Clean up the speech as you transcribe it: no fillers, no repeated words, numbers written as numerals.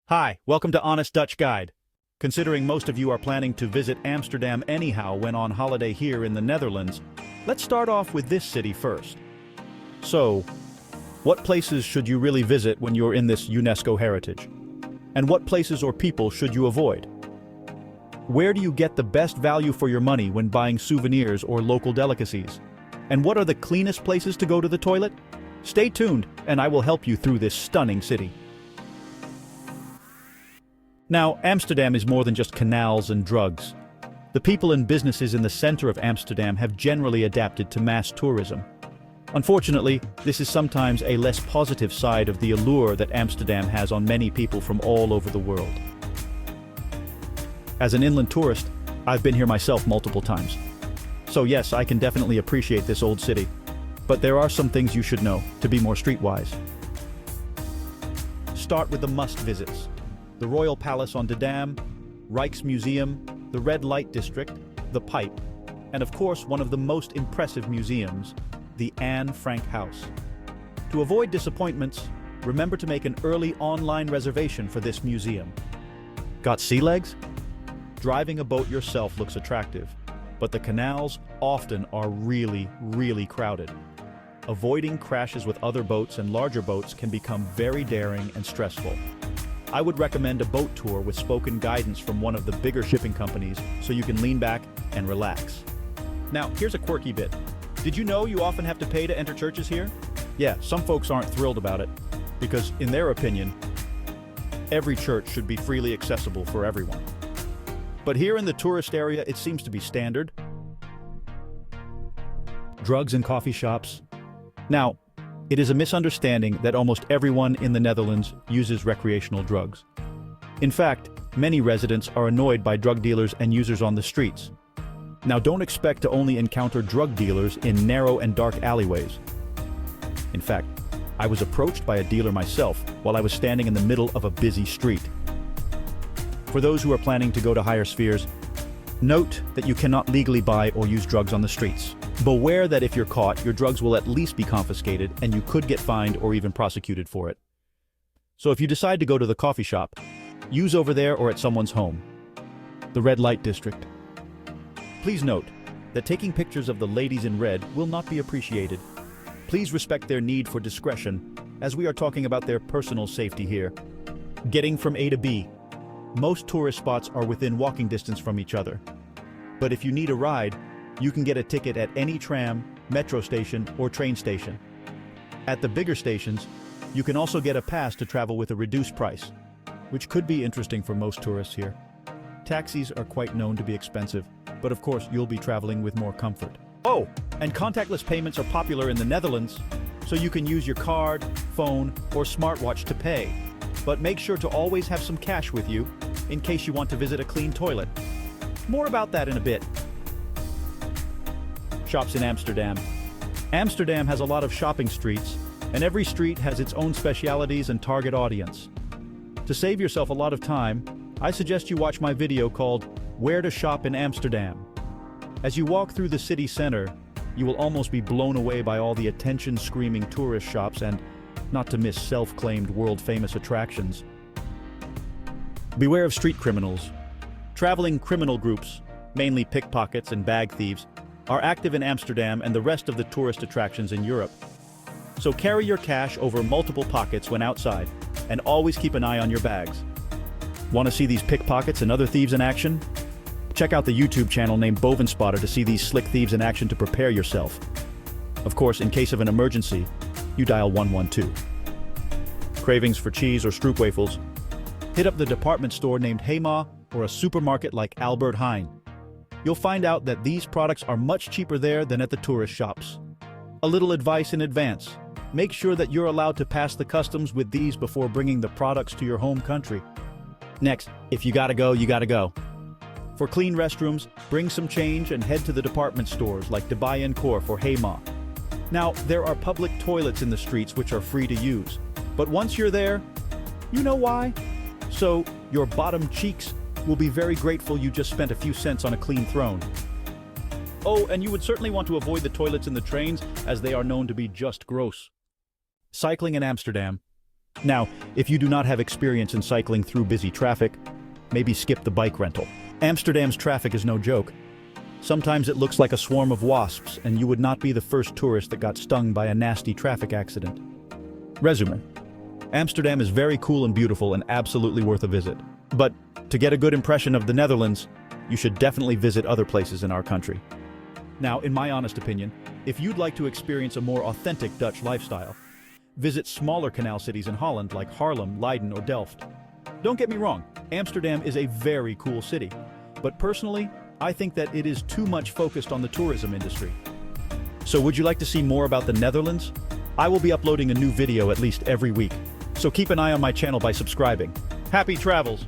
Hi, welcome to Honest Dutch Guide. Considering most of you are planning to visit Amsterdam anyhow when on holiday here in the Netherlands, let's start off with this city first. So, what places should you really visit when you're in this UNESCO heritage? And what places or people should you avoid? Where do you get the best value for your money when buying souvenirs or local delicacies? And what are the cleanest places to go to the toilet? Stay tuned, and I will help you through this stunning city. Now, Amsterdam is more than just canals and drugs. The people and businesses in the center of Amsterdam have generally adapted to mass tourism. Unfortunately, this is sometimes a less positive side of the allure that Amsterdam has on many people from all over the world. As an inland tourist, I've been here myself multiple times. So yes, I can definitely appreciate this old city. But there are some things you should know to be more streetwise. Start with the must-visits. The Royal Palace on the Dam, Rijksmuseum, the Red Light District, the Pipe, and of course one of the most impressive museums, the Anne Frank House. To avoid disappointments, remember to make an early online reservation for this museum. Got sea legs? Driving a boat yourself looks attractive, but the canals often are really crowded. Avoiding crashes with other boats and larger boats can become very daring and stressful. I would recommend a boat tour with spoken guidance from one of the bigger shipping companies so you can lean back and relax. Now, here's a quirky bit. Did you know you often have to pay to enter churches here? Yeah, some folks aren't thrilled about it, because in their opinion, every church should be freely accessible for everyone. But here in the tourist area, it seems to be standard. Drugs and coffee shops. Now, it is a misunderstanding that almost everyone in the Netherlands uses recreational drugs. In fact, many residents are annoyed by drug dealers and users on the streets. Now, don't expect to only encounter drug dealers in narrow and dark alleyways. In fact, I was approached by a dealer myself while I was standing in the middle of a busy street. For those who are planning to go to higher spheres, note that you cannot legally buy or use drugs on the streets. Beware that if you're caught, your drugs will at least be confiscated and you could get fined or even prosecuted for it. So if you decide to go to the coffee shop, use over there or at someone's home. The Red Light District. Please note that taking pictures of the ladies in red will not be appreciated. Please respect their need for discretion, as we are talking about their personal safety here. Getting from A to B. Most tourist spots are within walking distance from each other. But if you need a ride, you can get a ticket at any tram, metro station, or train station. At the bigger stations, you can also get a pass to travel with a reduced price, which could be interesting for most tourists here. Taxis are quite known to be expensive, but of course you'll be traveling with more comfort. Oh, and contactless payments are popular in the Netherlands, so you can use your card, phone, or smartwatch to pay. But make sure to always have some cash with you, in case you want to visit a clean toilet. More about that in a bit. Shops in Amsterdam. Amsterdam has a lot of shopping streets, and every street has its own specialities and target audience. To save yourself a lot of time, I suggest you watch my video called Where to Shop in Amsterdam. As you walk through the city center, you will almost be blown away by all the attention-screaming tourist shops and, not to miss self-claimed world-famous attractions. Beware of street criminals. Traveling criminal groups, mainly pickpockets and bag thieves, are active in Amsterdam and the rest of the tourist attractions in Europe. So carry your cash over multiple pockets when outside, and always keep an eye on your bags. Want to see these pickpockets and other thieves in action? Check out the YouTube channel named Bovenspotter to see these slick thieves in action to prepare yourself. Of course, in case of an emergency, you dial 112. Cravings for cheese or stroopwafels? Hit up the department store named Hema or a supermarket like Albert Heijn. You'll find out that these products are much cheaper there than at the tourist shops. A little advice in advance. Make sure that you're allowed to pass the customs with these before bringing the products to your home country. Next, if you gotta go, you gotta go. For clean restrooms, bring some change and head to the department stores like Dubai Encore for Hema. Now, there are public toilets in the streets which are free to use. But once you're there, you know why? So, your bottom cheeks will be very grateful you just spent a few cents on a clean throne. Oh, and you would certainly want to avoid the toilets in the trains, as they are known to be just gross. Cycling in Amsterdam. Now, if you do not have experience in cycling through busy traffic, maybe skip the bike rental. Amsterdam's traffic is no joke. Sometimes it looks like a swarm of wasps, and you would not be the first tourist that got stung by a nasty traffic accident. Resume. Amsterdam is very cool and beautiful and absolutely worth a visit. But to get a good impression of the Netherlands, you should definitely visit other places in our country. Now, in my honest opinion, if you'd like to experience a more authentic Dutch lifestyle, visit smaller canal cities in Holland like Haarlem, Leiden, or Delft. Don't get me wrong, Amsterdam is a very cool city, but personally, I think that it is too much focused on the tourism industry. So would you like to see more about the Netherlands? I will be uploading a new video at least every week, so keep an eye on my channel by subscribing. Happy travels!